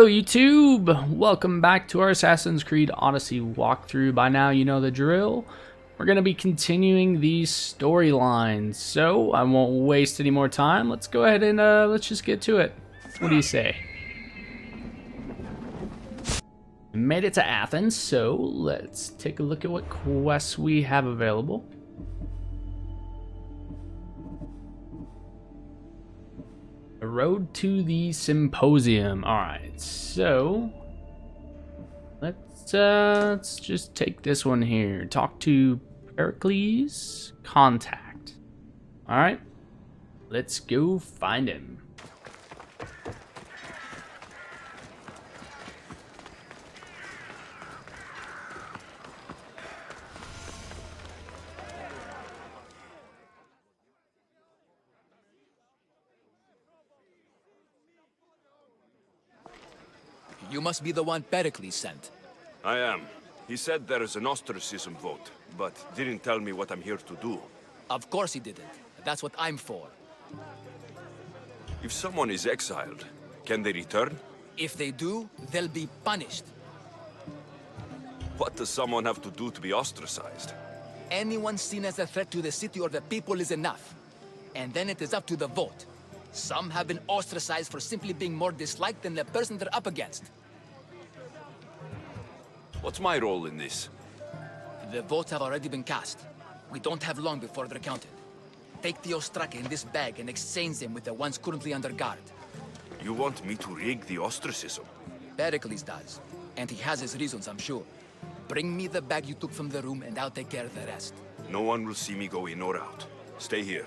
Hello YouTube! Welcome back to our Assassin's Creed Odyssey walkthrough. By now you know the drill. We're going to be continuing these storylines, so I won't waste any more time. Let's go ahead and let's just get to it. What do you say? We made it to Athens, so let's take a look at what quests we have available. The road to the Symposium. Alright, so let's just take this one here. Talk to Pericles. Contact. Alright, let's go find him. You must be the one Pericles sent. I am. He said there is an ostracism vote, but didn't tell me what I'm here to do. Of course he didn't. That's what I'm for. If someone is exiled, can they return? If they do, they'll be punished. What does someone have to do to be ostracized? Anyone seen as a threat to the city or the people is enough. And then it is up to the vote. Some have been ostracized for simply being more disliked than the person they're up against. What's my role in this? The votes have already been cast. We don't have long before they're counted. Take the ostraka in this bag and exchange them with the ones currently under guard. You want me to rig the ostracism? Pericles does. And he has his reasons, I'm sure. Bring me the bag you took from the room and I'll take care of the rest. No one will see me go in or out. Stay here.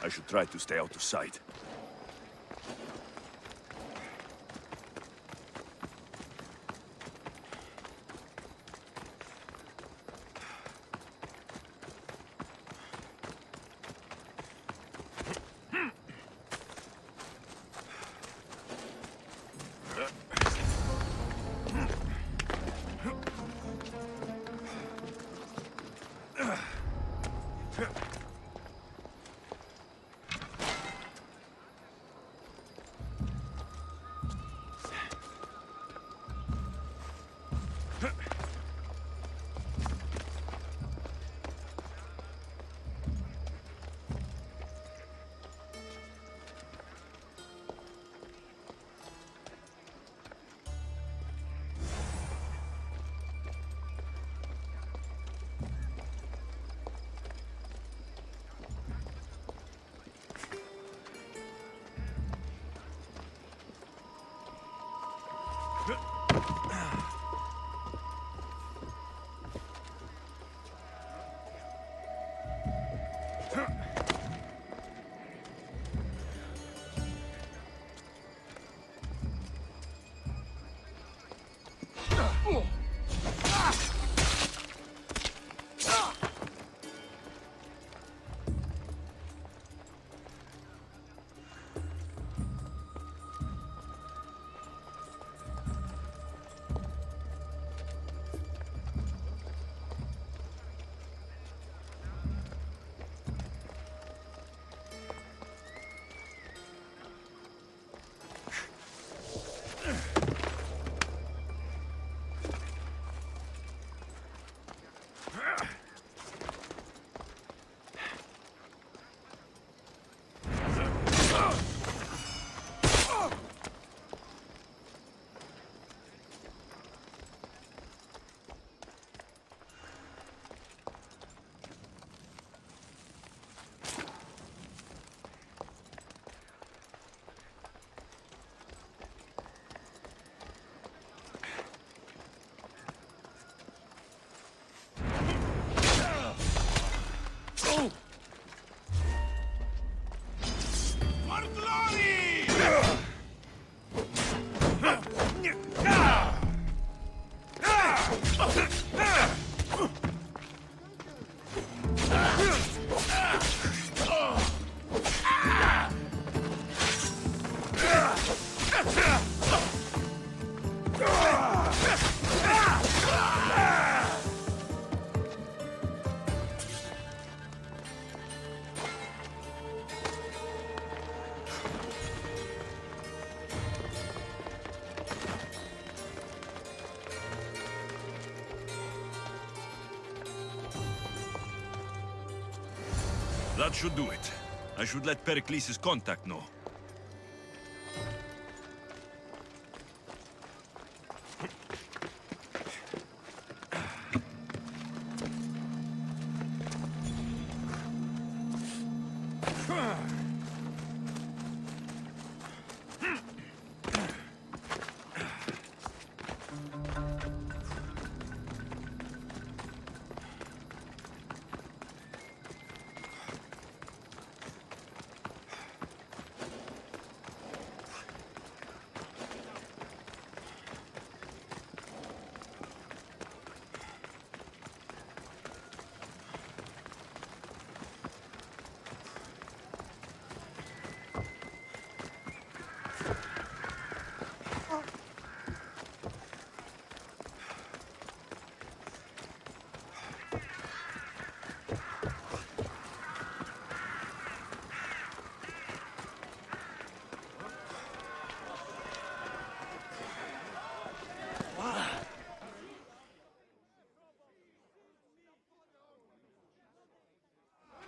I should try to stay out of sight. That should do it. I should let Pericles' contact know.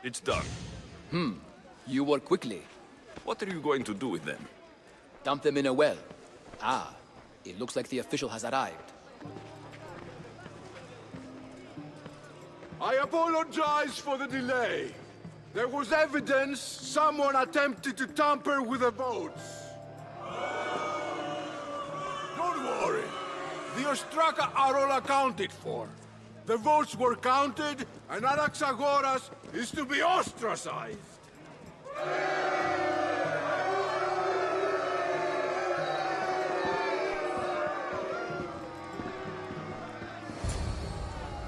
It's done. You work quickly. What are you going to do with them? Dump them in a well. Ah, it looks like the official has arrived. I apologize for the delay. There was evidence someone attempted to tamper with the votes. Don't worry. The Ostraka are all accounted for. The votes were counted, and Anaxagoras is to be ostracized.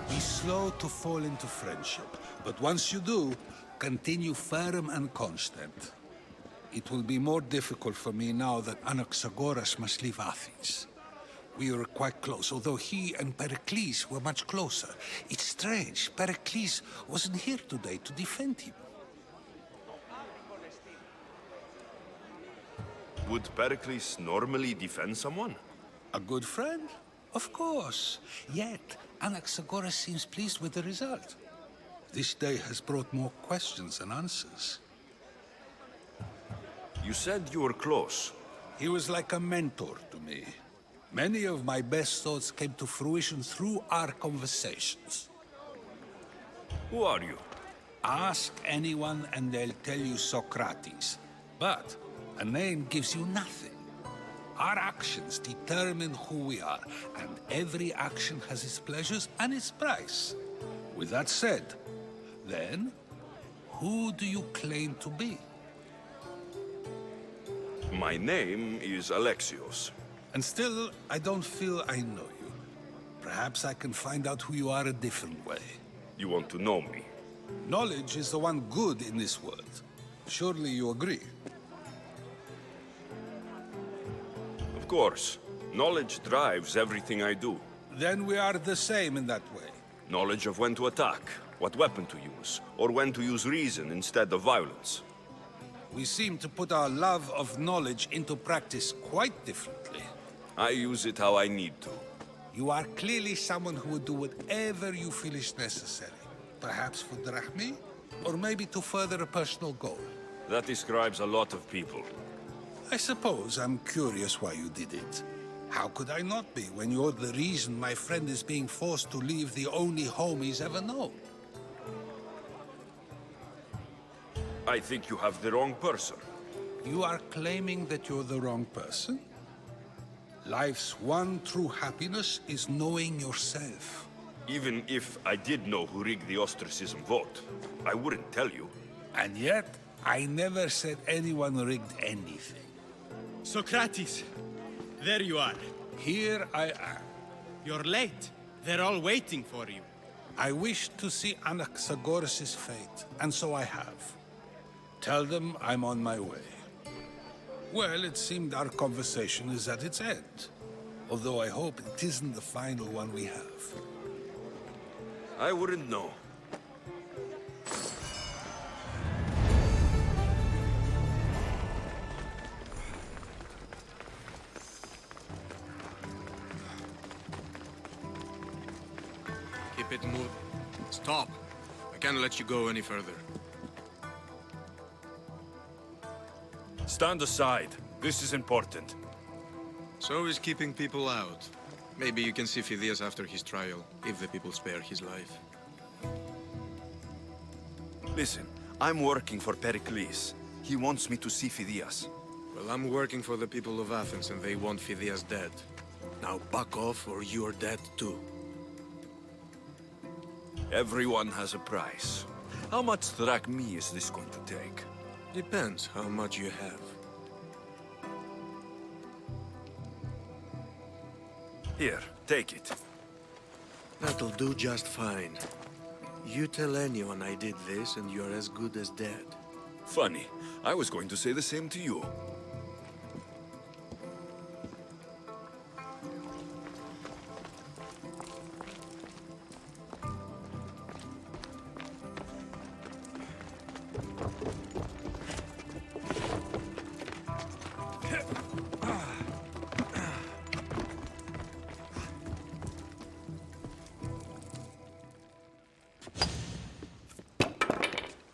Be slow to fall into friendship, but once you do, continue firm and constant. It will be more difficult for me now that Anaxagoras must leave Athens. We were quite close, although he and Pericles were much closer. It's strange, Pericles wasn't here today to defend him. Would Pericles normally defend someone? A good friend? Of course. Yet, Anaxagoras seems pleased with the result. This day has brought more questions than answers. You said you were close. He was like a mentor to me. Many of my best thoughts came to fruition through our conversations. Who are you? Ask anyone and they'll tell you Socrates. But a name gives you nothing. Our actions determine who we are, and every action has its pleasures and its price. With that said, then, who do you claim to be? My name is Alexios. And still, I don't feel I know you. Perhaps I can find out who you are a different way. You want to know me? Knowledge is the one good in this world. Surely you agree? Of course. Knowledge drives everything I do. Then we are the same in that way. Knowledge of when to attack, what weapon to use, or when to use reason instead of violence. We seem to put our love of knowledge into practice quite differently. I use it how I need to. You are clearly someone who would do whatever you feel is necessary. Perhaps for drachmae, or maybe to further a personal goal. That describes a lot of people. I suppose I'm curious why you did it. How could I not be when you're the reason my friend is being forced to leave the only home he's ever known? I think you have the wrong person. You are claiming that you're the wrong person? Life's one true happiness is knowing yourself. Even if I did know who rigged the ostracism vote, I wouldn't tell you. And yet, I never said anyone rigged anything. Socrates! There you are. Here I am. You're late. They're all waiting for you. I wish to see Anaxagoras' fate, and so I have. Tell them I'm on my way. Well, it seemed our conversation is at its end. Although I hope it isn't the final one we have. I wouldn't know. Keep it moving. Stop. I can't let you go any further. Stand aside. This is important. So is keeping people out. Maybe you can see Phidias after his trial, if the people spare his life. Listen, I'm working for Pericles. He wants me to see Phidias. Well, I'm working for the people of Athens, and they want Phidias dead. Now back off, or you're dead too. Everyone has a price. How much drachmi is this going to take? Depends how much you have. Here, take it. That'll do just fine. You tell anyone I did this, and you're as good as dead. Funny. I was going to say the same to you.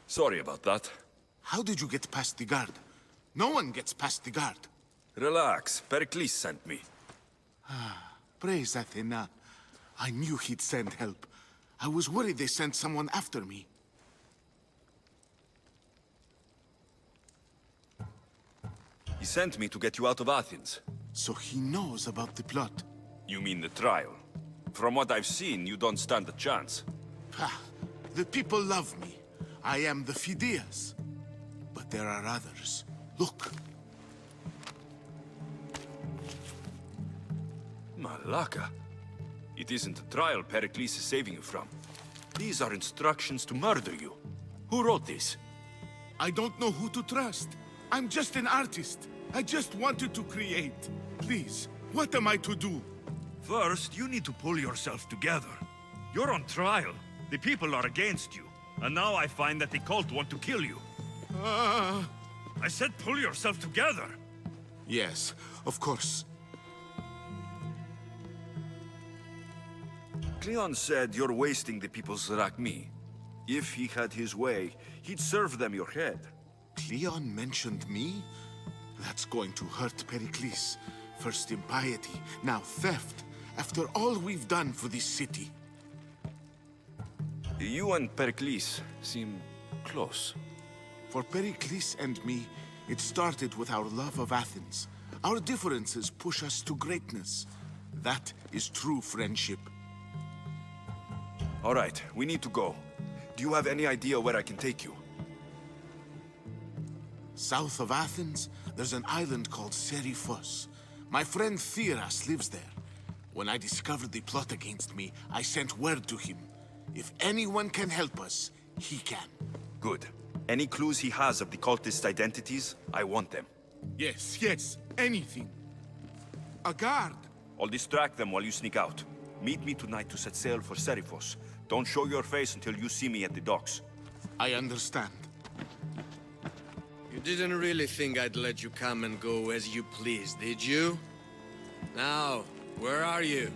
Sorry about that. How did you get past the guard? No one gets past the guard. Relax. Pericles sent me. Praise Athena. I knew he'd send help. I was worried they sent someone after me. He sent me to get you out of Athens. So he knows about the plot. You mean the trial? From what I've seen, you don't stand a chance. Ha! The people love me. I am the Phidias. But there are others. Look. Malaka. It isn't a trial Pericles is saving you from. These are instructions to murder you. Who wrote this? I don't know who to trust. I'm just an artist. I just wanted to create. Please, what am I to do? First, you need to pull yourself together. You're on trial. The people are against you. And now I find that the cult want to kill you. I said pull yourself together. Yes, of course. Cleon said you're wasting the people's drachmi. If he had his way, he'd serve them your head. Cleon mentioned me? That's going to hurt Pericles. First impiety, now theft. After all we've done for this city. You and Pericles seem close. For Pericles and me, it started with our love of Athens. Our differences push us to greatness. That is true friendship. All right, we need to go. Do you have any idea where I can take you? South of Athens, there's an island called Seriphos. My friend Theras lives there. When I discovered the plot against me, I sent word to him. If anyone can help us, he can. Good. Any clues he has of the cultists' identities, I want them. Yes, yes, anything. A guard. I'll distract them while you sneak out. Meet me tonight to set sail for Seriphos. Don't show your face until you see me at the docks. I understand. You didn't really think I'd let you come and go as you please, did you? Now, where are you?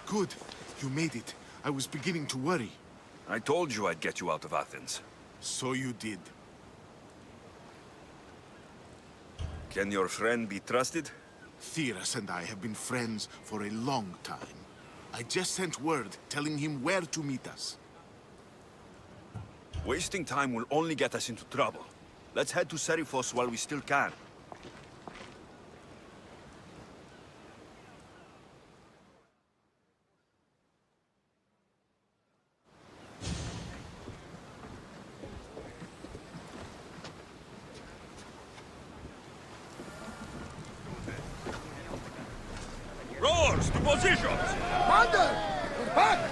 Good. You made it. I was beginning to worry. I told you I'd get you out of Athens. So you did. Can your friend be trusted? Theras and I have been friends for a long time. I just sent word telling him where to meet us. Wasting time will only get us into trouble. Let's head to Serifos while we still can. Rowers, to positions! Commander! We're back!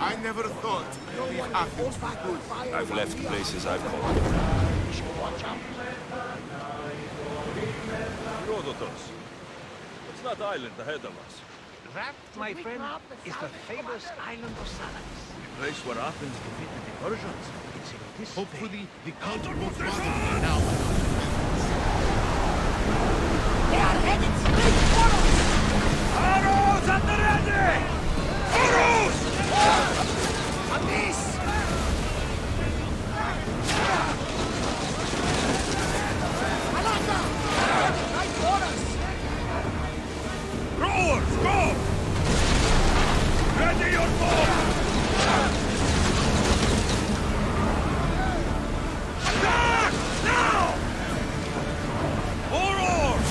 I never thought I'd leave Athens for good. I've left places I've called. Herodotus, what's that island ahead of us? That, my friend, is the famous island of Salamis. The place where Athens defeated the Persians. It's in this Hopefully, the count Counter won't bother position! me now. They are headed straight for us! Arrows at the ready! Arrows! On this! Alaka! Right for us! Rowers, go! Ready your boat! Attack! Now! More oars!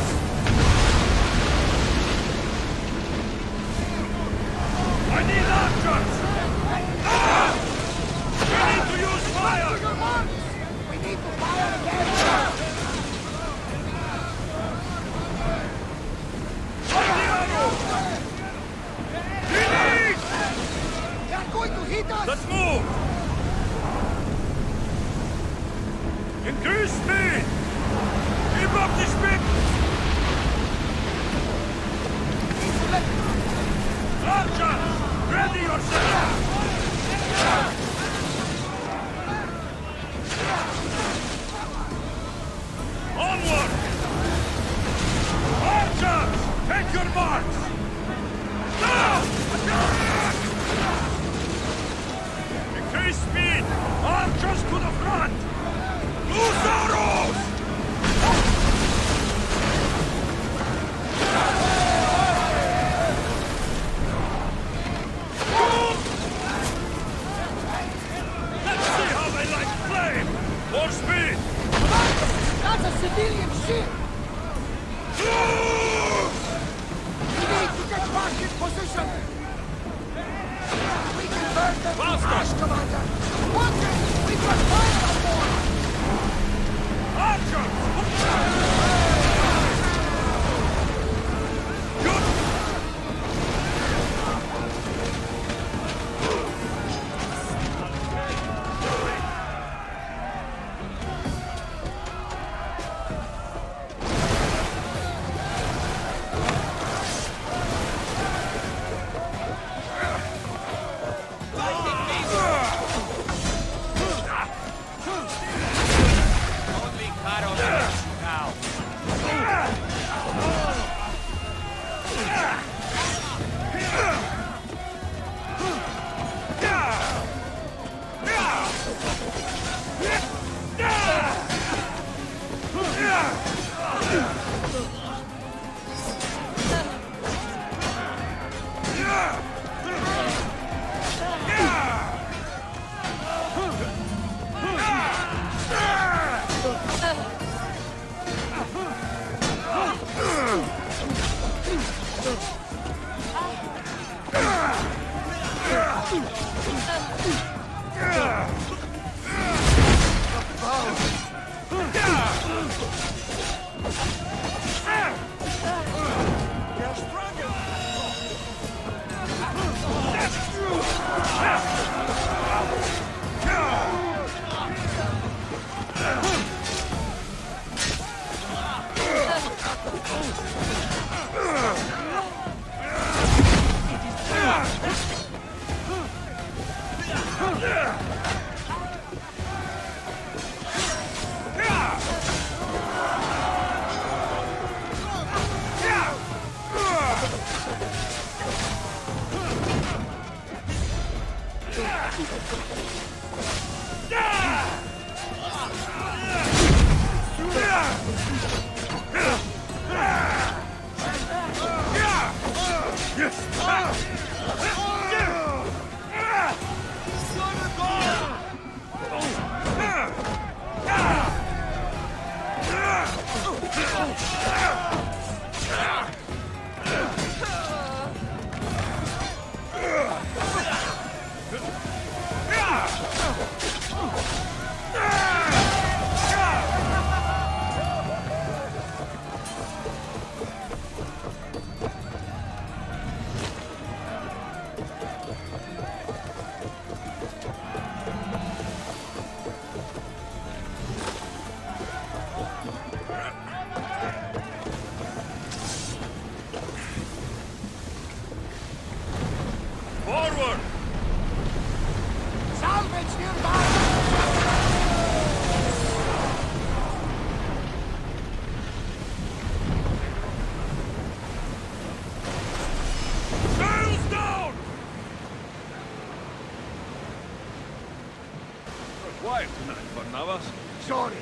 sorry.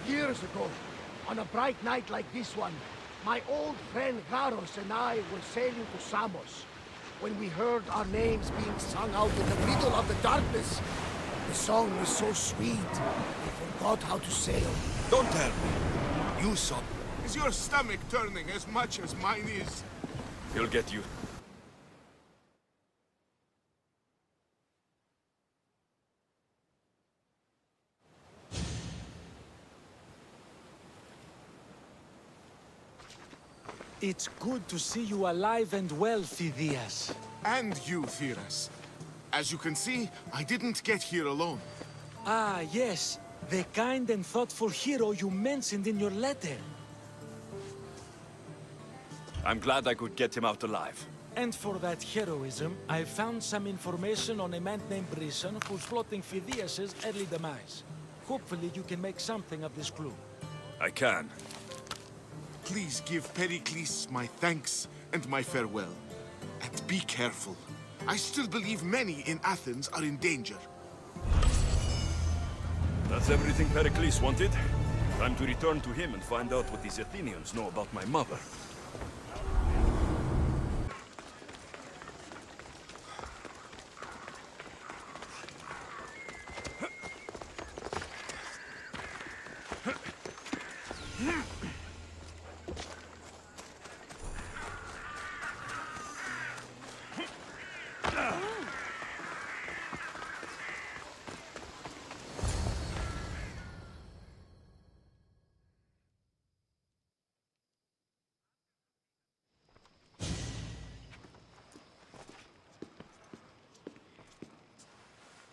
Years ago, on a bright night like this one, my old friend Garos and I were sailing to Samos when we heard our names being sung out in the middle of the darkness. The song was so sweet, we forgot how to sail. Don't tell me. You saw. Is your stomach turning as much as mine is? He'll get you. It's good to see you alive and well, Phidias. And you, Theras. As you can see, I didn't get here alone. Ah, yes. The kind and thoughtful hero you mentioned in your letter. I'm glad I could get him out alive. And for that heroism, I found some information on a man named Brisson who's plotting Phidias' early demise. Hopefully you can make something of this clue. I can. Please give Pericles my thanks and my farewell. And be careful. I still believe many in Athens are in danger. That's everything Pericles wanted. Time to return to him and find out what these Athenians know about my mother.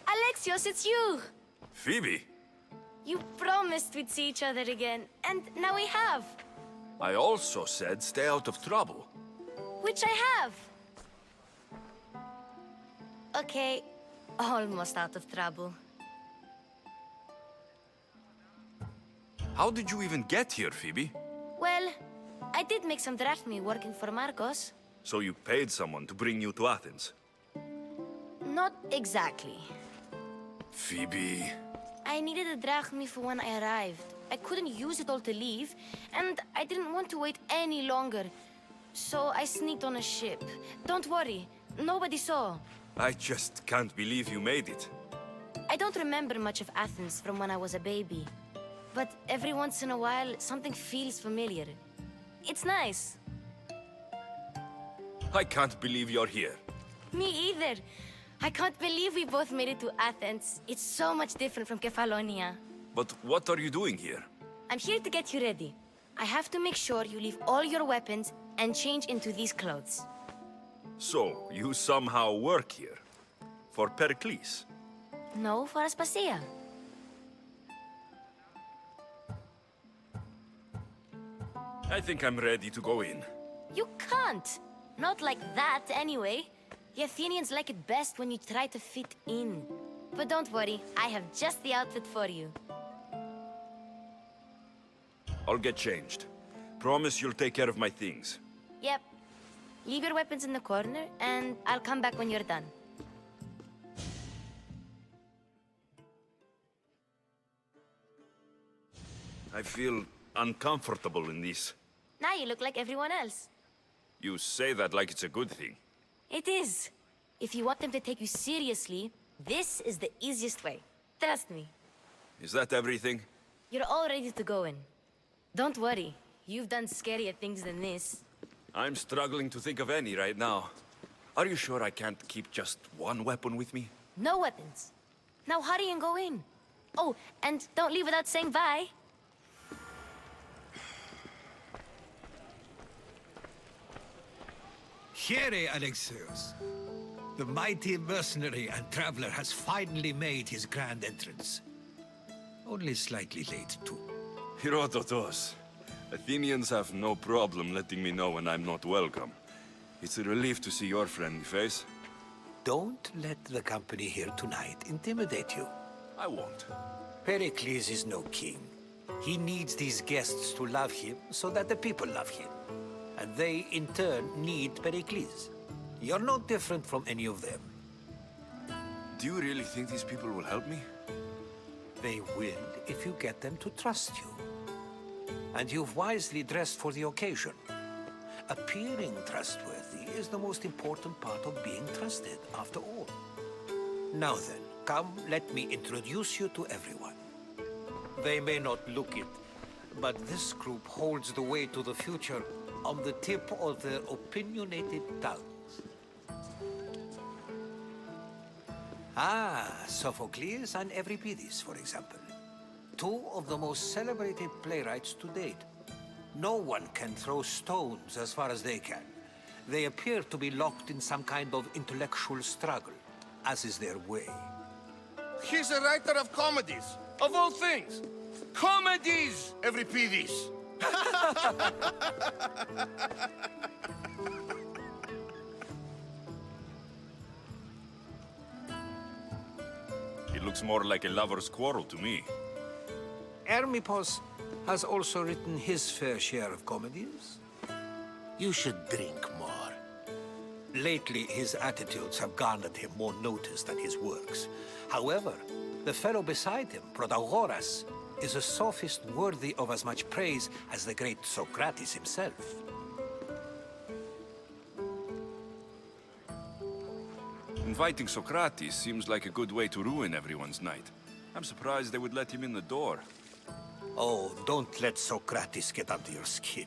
Alexios, it's you! Phoebe! You promised we'd see each other again, and now we have. I also said stay out of trouble. Which I have. Okay, almost out of trouble. How did you even get here, Phoebe? Well, I did make some drachmi working for Marcos. So you paid someone to bring you to Athens? Not exactly. Phoebe... I needed a drachmi for when I arrived. I couldn't use it all to leave, and I didn't want to wait any longer. So I sneaked on a ship. Don't worry, nobody saw. I just can't believe you made it. I don't remember much of Athens from when I was a baby. But every once in a while, something feels familiar. It's nice. I can't believe you're here. Me either. I can't believe we both made it to Athens. It's so much different from Kefalonia. But what are you doing here? I'm here to get you ready. I have to make sure you leave all your weapons and change into these clothes. So, you somehow work here? For Pericles? No, for Aspasia. I think I'm ready to go in. You can't. Not like that, anyway. The Athenians like it best when you try to fit in. But don't worry, I have just the outfit for you. I'll get changed. Promise you'll take care of my things. Yep. Leave your weapons in the corner, and I'll come back when you're done. I feel uncomfortable in this. Now you look like everyone else. You say that like it's a good thing. It is. If you want them to take you seriously, this is the easiest way. Trust me. Is that everything? You're all ready to go in. Don't worry. You've done scarier things than this. I'm struggling to think of any right now. Are you sure I can't keep just one weapon with me? No weapons. Now hurry and go in. Oh, and don't leave without saying bye. Here, Alexios. The mighty mercenary and traveler has finally made his grand entrance. Only slightly late, too. Herodotos. Athenians have no problem letting me know when I'm not welcome. It's a relief to see your friendly face. Don't let the company here tonight intimidate you. I won't. Pericles is no king. He needs these guests to love him so that the people love him. And they, in turn, need Pericles. You're no different from any of them. Do you really think these people will help me? They will if you get them to trust you. And you've wisely dressed for the occasion. Appearing trustworthy is the most important part of being trusted, after all. Now then, come, let me introduce you to everyone. They may not look it, but this group holds the way to the future on the tip of their opinionated tongues. Ah, Sophocles and Euripides, for example. Two of the most celebrated playwrights to date. No one can throw stones as far as they can. They appear to be locked in some kind of intellectual struggle, as is their way. He's a writer of comedies, of all things. Comedies, Euripides. It looks more like a lover's quarrel to me. Hermippos has also written his fair share of comedies. You should drink more. Lately, his attitudes have garnered him more notice than his works. However, the fellow beside him, Protagoras, is a sophist worthy of as much praise as the great Socrates himself. Inviting Socrates seems like a good way to ruin everyone's night. I'm surprised they would let him in the door. Oh, don't let Socrates get under your skin.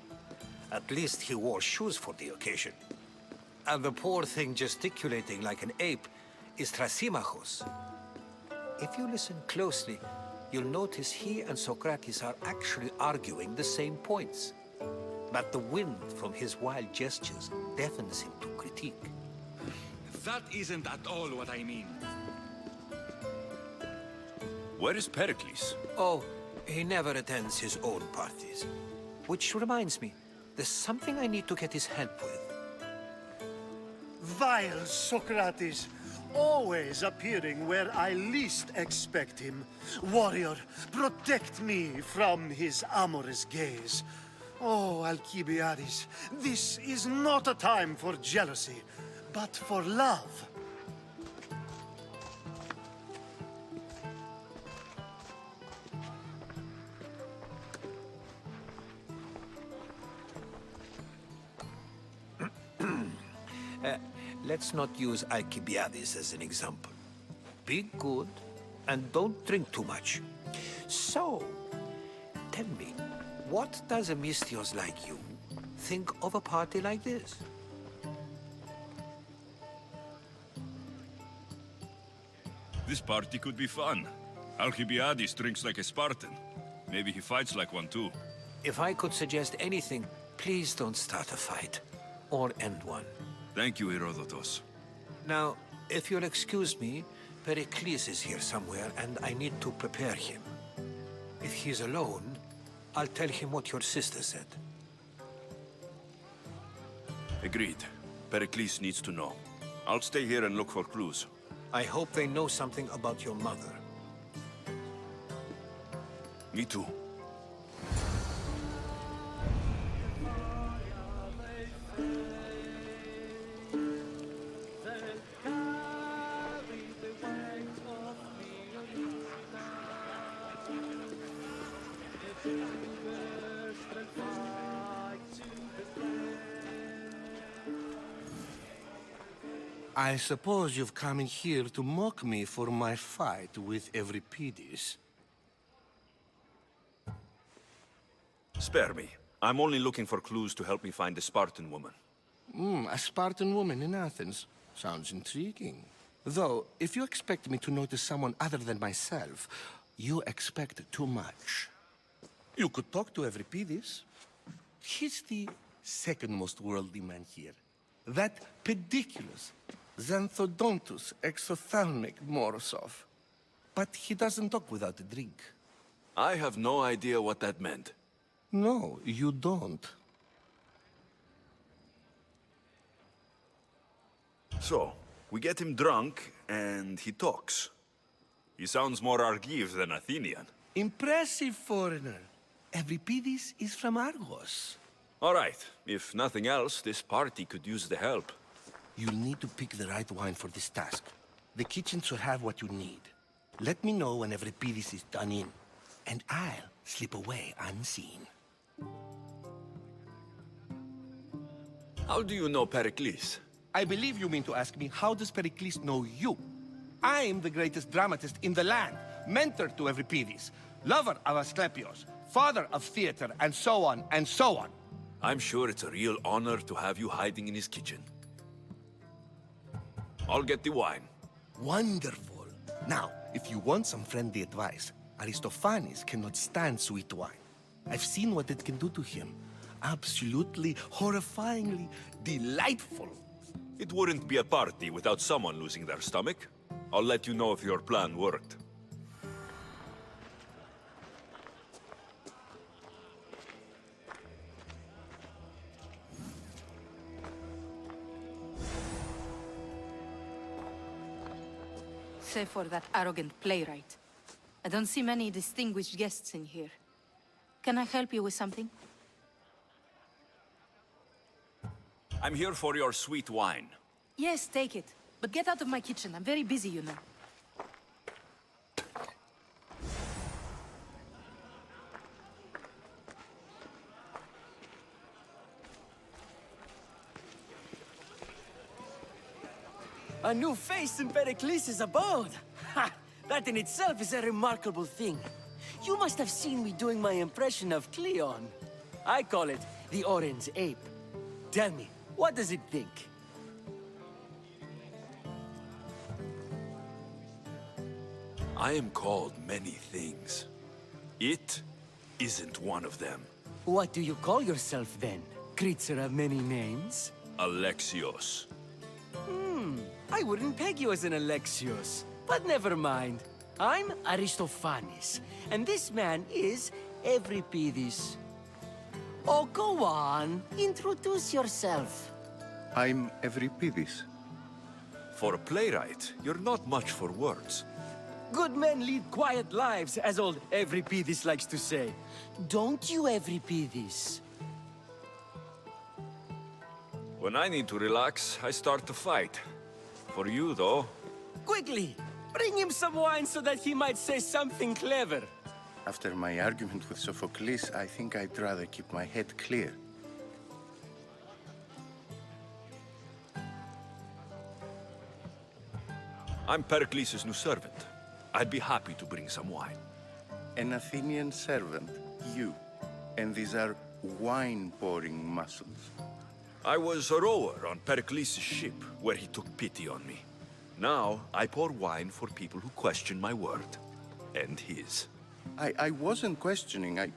At least he wore shoes for the occasion. And the poor thing gesticulating like an ape is Thrasymachos. If you listen closely, you'll notice he and Socrates are actually arguing the same points. But the wind from his wild gestures deafens him to critique. That isn't at all what I mean. Where is Pericles? Oh, he never attends his own parties. Which reminds me, there's something I need to get his help with. Vile Socrates, always appearing where I least expect him. Warrior, protect me from his amorous gaze. Oh, Alcibiades, this is not a time for jealousy, but for love. Let's not use Alcibiades as an example. Be good, and don't drink too much. So, tell me, what does a Mystios like you think of a party like this? This party could be fun. Alcibiades drinks like a Spartan. Maybe he fights like one too. If I could suggest anything, please don't start a fight, or end one. Thank you, Herodotus. Now, if you'll excuse me, Pericles is here somewhere, and I need to prepare him. If he's alone, I'll tell him what your sister said. Agreed. Pericles needs to know. I'll stay here and look for clues. I hope they know something about your mother. Me too. I suppose you've come in here to mock me for my fight with Euripides. Spare me. I'm only looking for clues to help me find a Spartan woman. A Spartan woman in Athens. Sounds intriguing. Though, if you expect me to notice someone other than myself, you expect too much. You could talk to Euripides. He's the second most worldly man here. That pediculous, xanthodontus exophthalmic Morosov. But he doesn't talk without a drink. I have no idea what that meant. No, you don't. So, we get him drunk, and he talks. He sounds more Argive than Athenian. Impressive foreigner. Euripides is from Argos. All right. If nothing else, this party could use the help. You'll need to pick the right wine for this task. The kitchen should have what you need. Let me know when Euripides is done in, and I'll slip away unseen. How do you know Pericles? I believe you mean to ask me, how does Pericles know you? I'm the greatest dramatist in the land, mentor to Euripides, lover of Asclepios, father of theater, and so on, and so on. I'm sure it's a real honor to have you hiding in his kitchen. I'll get the wine. Wonderful. Now, if you want some friendly advice, Aristophanes cannot stand sweet wine. I've seen what it can do to him. Absolutely, horrifyingly delightful. It wouldn't be a party without someone losing their stomach. I'll let you know if your plan worked. Save for that arrogant playwright. I don't see many distinguished guests in here. Can I help you with something? I'm here for your sweet wine. Yes, take it. But get out of my kitchen. I'm very busy, you know. A new face in Pericles' abode! Ha! That in itself is a remarkable thing. You must have seen me doing my impression of Cleon. I call it the Orange Ape. Tell me, what does it think? I am called many things. It isn't one of them. What do you call yourself then? Creature of many names? Alexios. I wouldn't peg you as an Alexios. But never mind. I'm Aristophanes, and this man is Euripides. Oh, go on. Introduce yourself. I'm Euripides. For a playwright, you're not much for words. Good men lead quiet lives, as old Euripides likes to say. Don't you, Euripides? When I need to relax, I start to fight. For you, though... Quickly! Bring him some wine so that he might say something clever. After my argument with Sophocles, I think I'd rather keep my head clear. I'm Pericles' new servant. I'd be happy to bring some wine. An Athenian servant, you. And these are wine-pouring muscles. I was a rower on Pericles' ship, where he took pity on me. Now, I pour wine for people who question my word. And his. I wasn't questioning.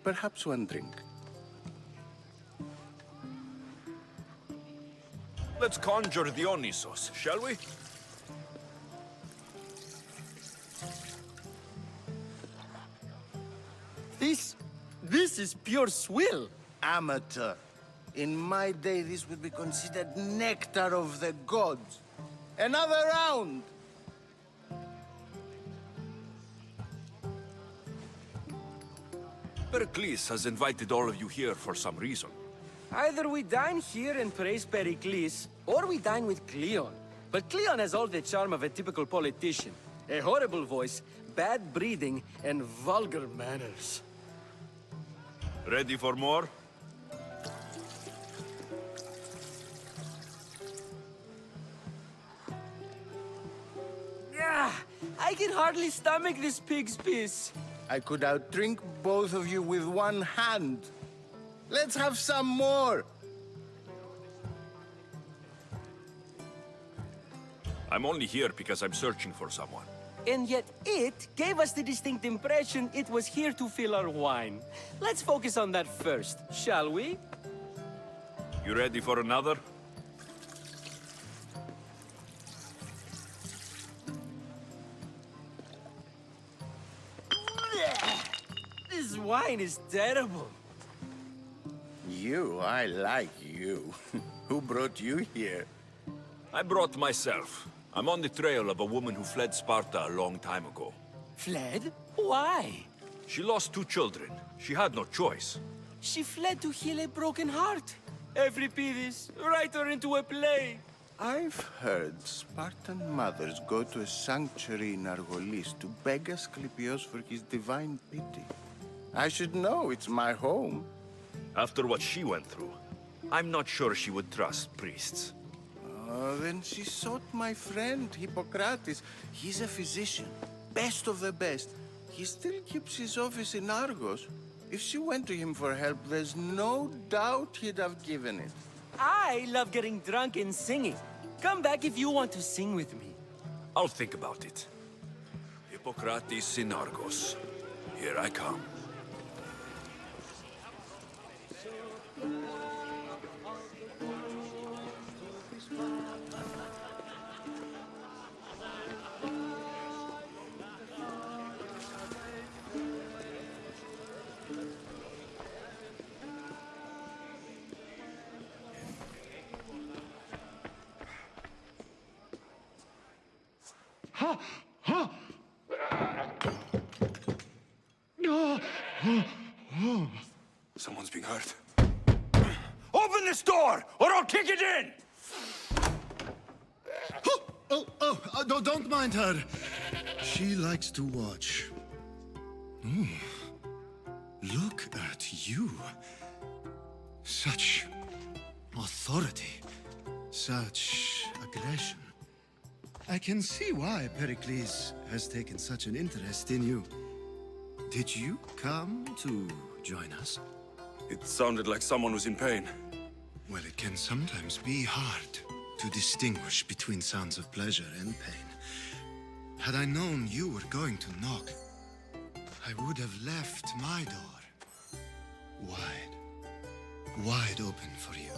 Perhaps one drink. Let's conjure Dionysos, shall we? This is pure swill. Amateur. In my day, this would be considered nectar of the gods. Another round! Pericles has invited all of you here for some reason. Either we dine here and praise Pericles, or we dine with Cleon. But Cleon has all the charm of a typical politician. A horrible voice, bad breeding, and vulgar manners. Ready for more? I can hardly stomach this pig's piss. I could outdrink both of you with one hand. Let's have some more. I'm only here because I'm searching for someone. And yet it gave us the distinct impression it was here to fill our wine. Let's focus on that first, shall we? You ready for another? This wine is terrible. You, I like you. Who brought you here? I brought myself. I'm on the trail of a woman who fled Sparta a long time ago. Fled? Why? She lost 2 children. She had no choice. She fled to heal a broken heart. Euripides, write her into a play. I've heard Spartan mothers go to a sanctuary in Argolis to beg Asclepios for his divine pity. I should know, it's my home. After what she went through, I'm not sure she would trust priests. Then she sought my friend, Hippocrates. He's a physician, best of the best. He still keeps his office in Argos. If she went to him for help, there's no doubt he'd have given it. I love getting drunk and singing. Come back if you want to sing with me. I'll think about it. Hippocrates in Argos. Here I come. Someone's being hurt. Open this door, or I'll kick it in! No, don't mind her. She likes to watch. Look at you. Such authority. Such aggression. I can see why Pericles has taken such an interest in you. Did you come to join us? It sounded like someone was in pain. Well, it can sometimes be hard to distinguish between sounds of pleasure and pain. Had I known you were going to knock, I would have left my door wide open for you.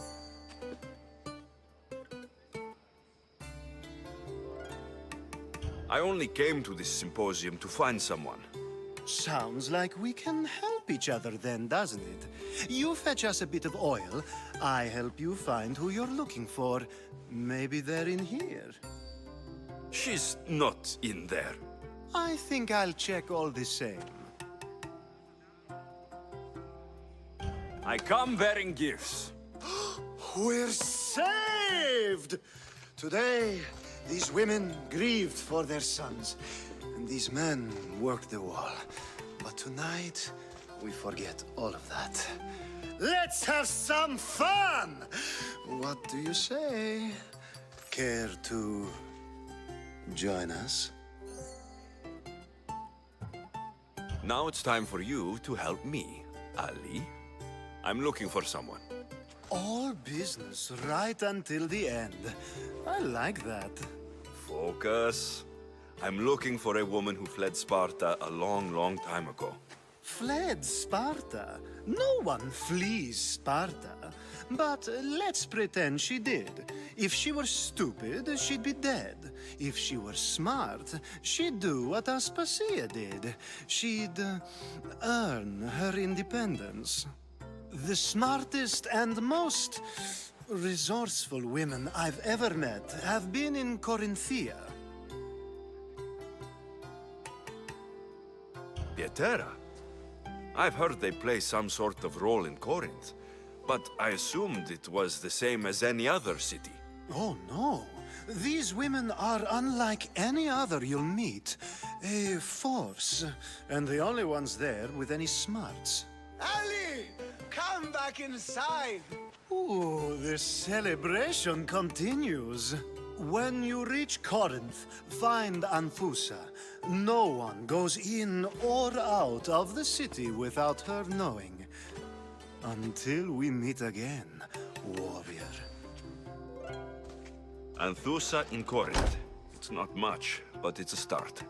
I only came to this symposium to find someone. Sounds like we can help each other then, doesn't it? You fetch us a bit of oil, I help you find who you're looking for. Maybe they're in here. She's not in there. I think I'll check all the same. I come bearing gifts. We're saved! Today, these women grieved for their sons, and these men worked the wall. But tonight, we forget all of that. Let's have some fun! What do you say? Care to join us? Now it's time for you to help me, Ali. I'm looking for someone. All business right until the end. I like that. Focus. I'm looking for a woman who fled Sparta a long, long time ago. Fled Sparta? No one flees Sparta. But let's pretend she did. If she were stupid, she'd be dead. If she were smart, she'd do what Aspasia did. She'd earn her independence. The smartest and most resourceful women I've ever met have been in Corinthia. Pietera? I've heard they play some sort of role in Corinth, but I assumed it was the same as any other city. Oh, no. These women are unlike any other you'll meet. A force, and the only ones there with any smarts. Ali! Come back inside! Ooh, the celebration continues. When you reach Corinth, find Anthusa. No one goes in or out of the city without her knowing. Until we meet again, warrior. Anthusa in Corinth. It's not much, but it's a start.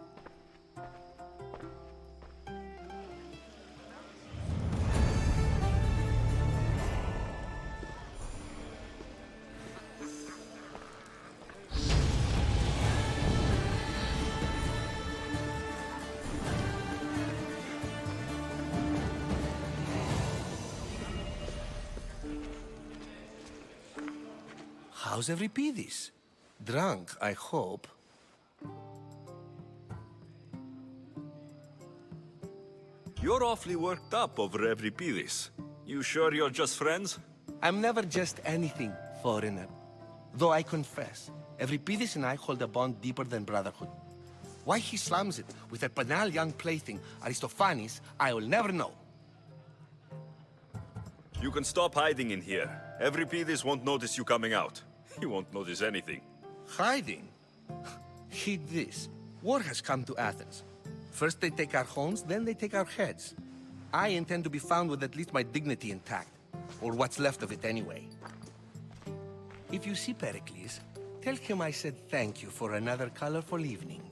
How's Euripides? Drunk, I hope. You're awfully worked up over Euripides. You sure you're just friends? I'm never just anything, foreigner. Though I confess, Euripides and I hold a bond deeper than brotherhood. Why he slams it with a banal young plaything, Aristophanes, I will never know. You can stop hiding in here. Euripides won't notice you coming out. He won't notice anything. Hiding? Heed this. War has come to Athens. First they take our homes, then they take our heads. I intend to be found with at least my dignity intact. Or what's left of it anyway. If you see Pericles, tell him I said thank you for another colorful evening.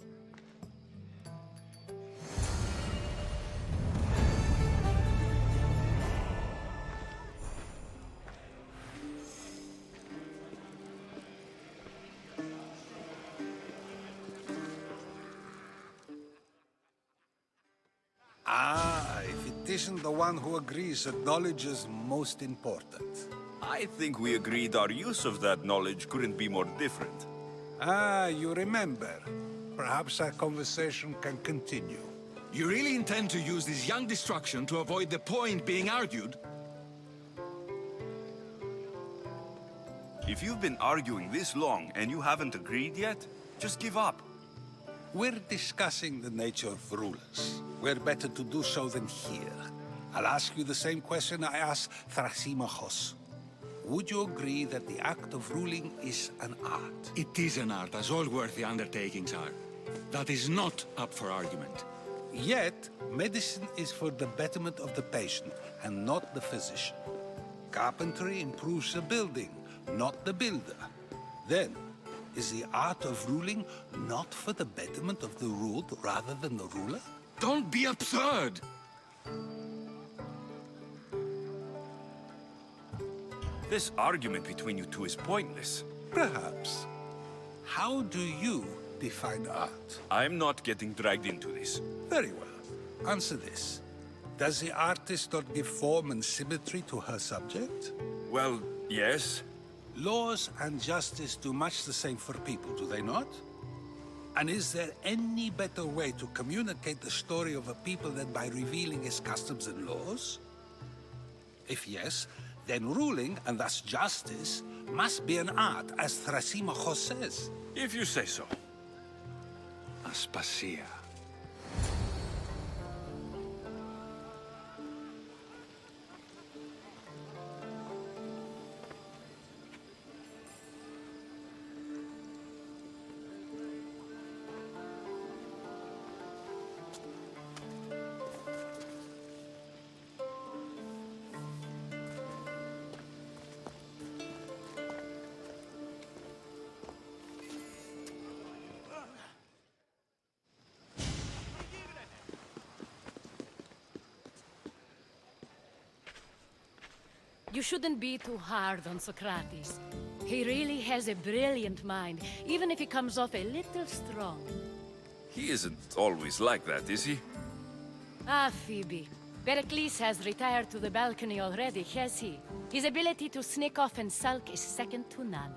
Ah, if it isn't the one who agrees that knowledge is most important. I think we agreed our use of that knowledge couldn't be more different. Ah, you remember. Perhaps our conversation can continue. You really intend to use this young destruction to avoid the point being argued? If you've been arguing this long and you haven't agreed yet, just give up. We're discussing the nature of rulers. Where better to do so than here? I'll ask you the same question I asked Thrasymachos. Would you agree that the act of ruling is an art? It is an art, as all worthy undertakings are. That is not up for argument. Yet, medicine is for the betterment of the patient, and not the physician. Carpentry improves the building, not the builder. Then, is the art of ruling not for the betterment of the ruled rather than the ruler? Don't be absurd! This argument between you two is pointless. Perhaps. How do you define art? I'm not getting dragged into this. Very well. Answer this. Does the artist not give form and symmetry to her subject? Well, yes. Laws and justice do much the same for people, do they not? And is there any better way to communicate the story of a people than by revealing its customs and laws? If yes, then ruling, and thus justice, must be an art, as Thrasymachos says. If you say so. Aspasia. You shouldn't be too hard on Socrates. He really has a brilliant mind, even if he comes off a little strong. He isn't always like that, is he? Ah, Phoebe. Pericles has retired to the balcony already, has he? His ability to sneak off and sulk is second to none.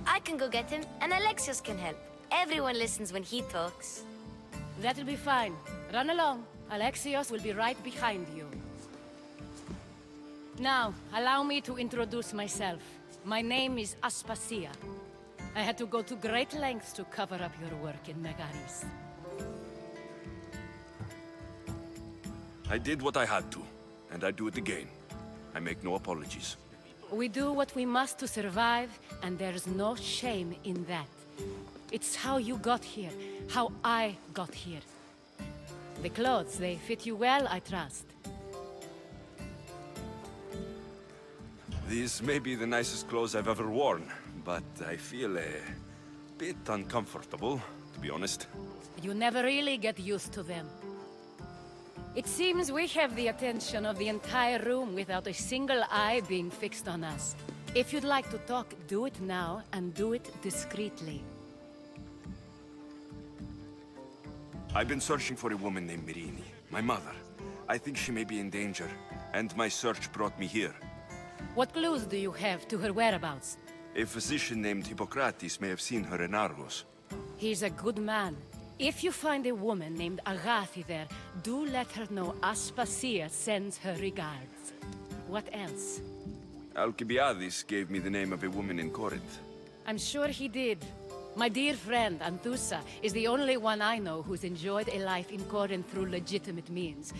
I can go get him, and Alexios can help. Everyone listens when he talks. That'll be fine. Run along. Alexios will be right behind you. Now, allow me to introduce myself. My name is Aspasia. I had to go to great lengths to cover up your work in Megaris. I did what I had to, and I do it again. I make no apologies. We do what we must to survive, and there's no shame in that. It's how you got here, how I got here. The clothes, they fit you well, I trust. These may be the nicest clothes I've ever worn, but I feel a bit uncomfortable, to be honest. You never really get used to them. It seems we have the attention of the entire room without a single eye being fixed on us. If you'd like to talk, do it now, and do it discreetly. I've been searching for a woman named Myrine, my mother. I think she may be in danger, and my search brought me here. What clues do you have to her whereabouts? A physician named Hippocrates may have seen her in Argos. He's a good man. If you find a woman named Agathi there, do let her know Aspasia sends her regards. What else? Alcibiades gave me the name of a woman in Corinth. I'm sure he did. My dear friend, Anthusa, is the only one I know who's enjoyed a life in Corinth through legitimate means.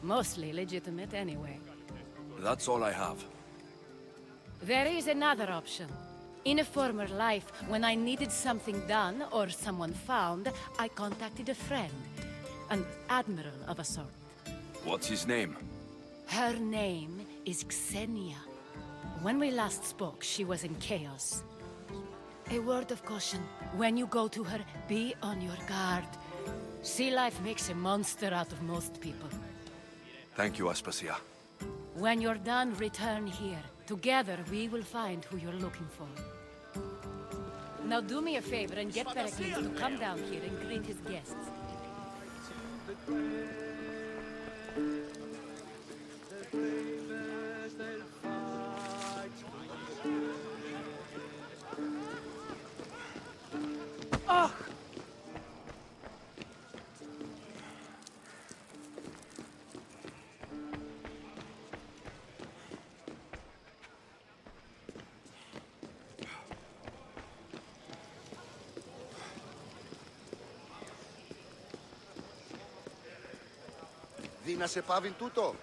Mostly legitimate, anyway. That's all I have. There is another option. In a former life, when I needed something done or someone found, I contacted a friend. An admiral of a sort. What's his name? Her name is Xenia. When we last spoke, she was in chaos. A word of caution. When you go to her, be on your guard. Sea life makes a monster out of most people. Thank you, Aspasia. When you're done, return here. Together, we will find who you're looking for. Now do me a favor and get Pericles to come down here and greet his guests. Ah! Δει να σε πάβει τούτο.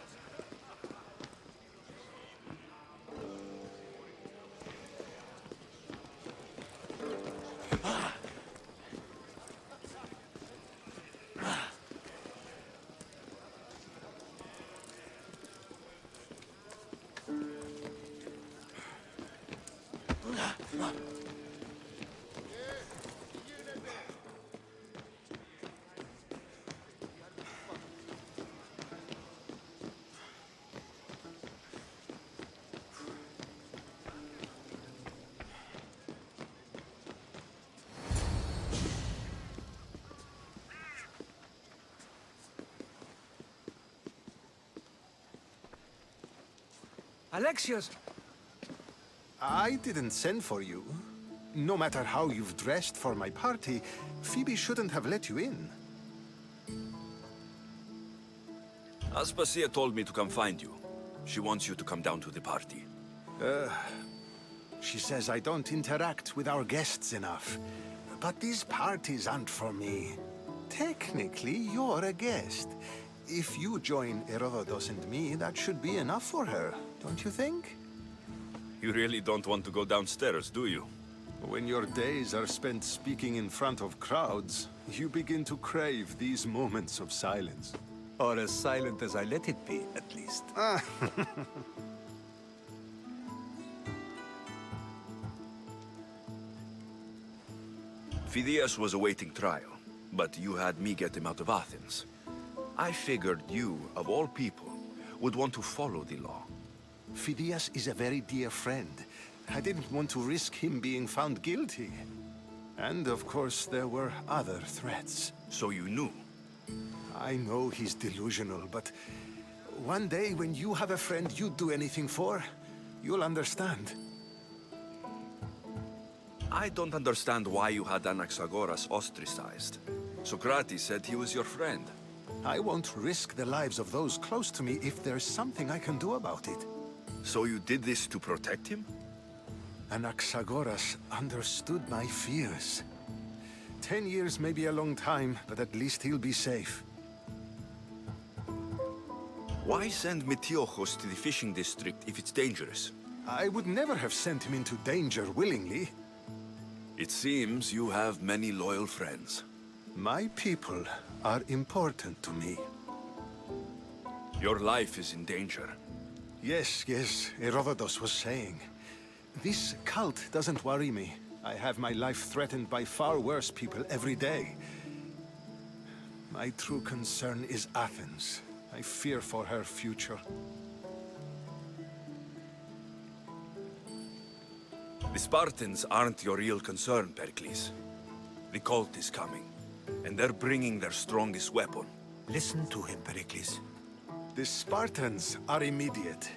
Alexios! I didn't send for you. No matter how you've dressed for my party, Phoebe shouldn't have let you in. Aspasia told me to come find you. She wants you to come down to the party. She says I don't interact with our guests enough. But these parties aren't for me. Technically, you're a guest. If you join Herodotus and me, that should be enough for her, don't you think? You really don't want to go downstairs, do you? When your days are spent speaking in front of crowds, you begin to crave these moments of silence. Or as silent as I let it be, at least. Phidias was awaiting trial, but you had me get him out of Athens. I figured you, of all people, would want to follow the law. Phidias is a very dear friend. I didn't want to risk him being found guilty. And of course, there were other threats. So you knew? I know he's delusional, but one day when you have a friend you'd do anything for, you'll understand. I don't understand why you had Anaxagoras ostracized. Socrates said he was your friend. I won't risk the lives of those close to me if there's something I can do about it. So you did this to protect him? Anaxagoras understood my fears. 10 years may be a long time, but at least he'll be safe. Why send Metiochos to the fishing district if it's dangerous? I would never have sent him into danger willingly. It seems you have many loyal friends. My people are important to me. Your life is in danger. Yes, Herodotus was saying. This cult doesn't worry me. I have my life threatened by far worse people every day. My true concern is Athens. I fear for her future. The Spartans aren't your real concern, Pericles. The cult is coming, and they're bringing their strongest weapon. Listen to him, Pericles. The Spartans are immediate.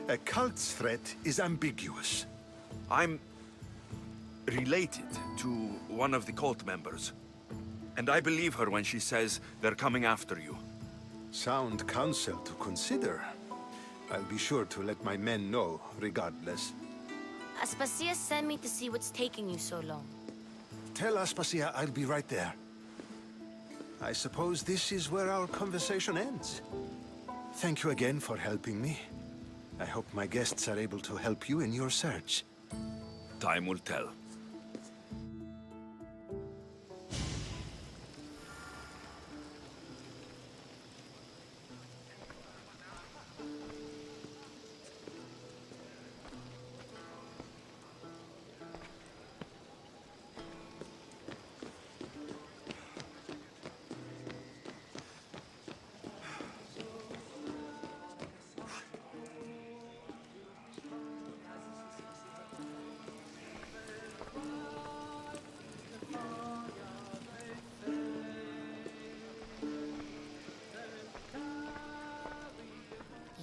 A cult's threat is ambiguous. I'm related to one of the cult members, and I believe her when she says they're coming after you. Sound counsel to consider. I'll be sure to let my men know, regardless. Aspasia sent me to see what's taking you so long. Tell Aspasia I'll be right there. I suppose this is where our conversation ends. Thank you again for helping me. I hope my guests are able to help you in your search. Time will tell.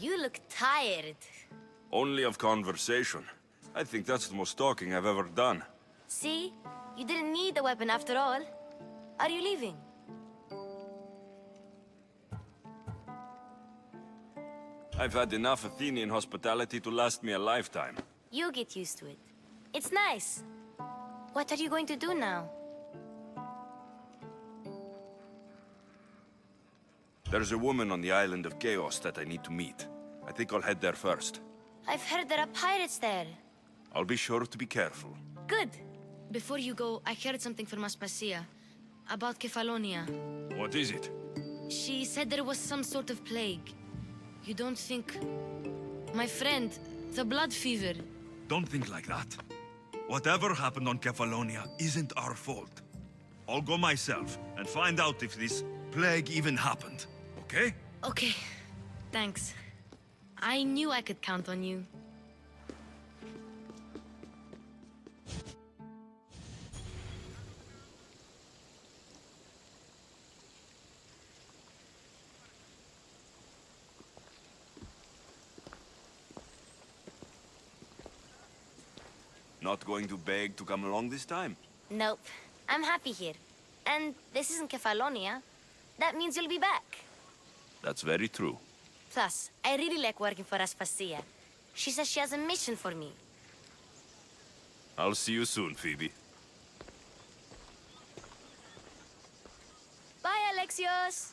You look tired. Only of conversation. I think that's the most talking I've ever done. See? You didn't need the weapon after all. Are you leaving? I've had enough Athenian hospitality to last me a lifetime. You get used to it. It's nice. What are you going to do now? There's a woman on the island of Chaos that I need to meet. I think I'll head there first. I've heard there are pirates there. I'll be sure to be careful. Good. Before you go, I heard something from Aspasia. About Kefalonia. What is it? She said there was some sort of plague. You don't think... My friend, the blood fever. Don't think like that. Whatever happened on Kefalonia isn't our fault. I'll go myself and find out if this plague even happened, okay? Okay. Thanks. I knew I could count on you. Not going to beg to come along this time? Nope. I'm happy here. And this isn't Kefalonia. That means you'll be back. That's very true. Plus, I really like working for Aspasia. She says she has a mission for me. I'll see you soon, Phoebe. Bye, Alexios!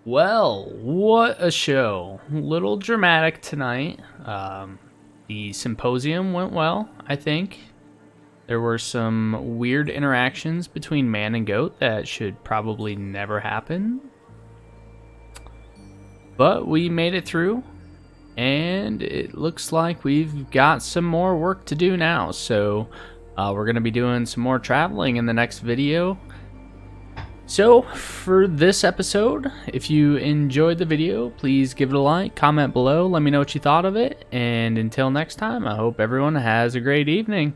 Well, what a show. A little dramatic tonight. The Symposium went well, I think. There were some weird interactions between man and goat that should probably never happen. But we made it through, and it looks like we've got some more work to do now. So we're going to be doing some more traveling in the next video. So, for this episode, if you enjoyed the video, please give it a like, comment below, let me know what you thought of it, and until next time, I hope everyone has a great evening.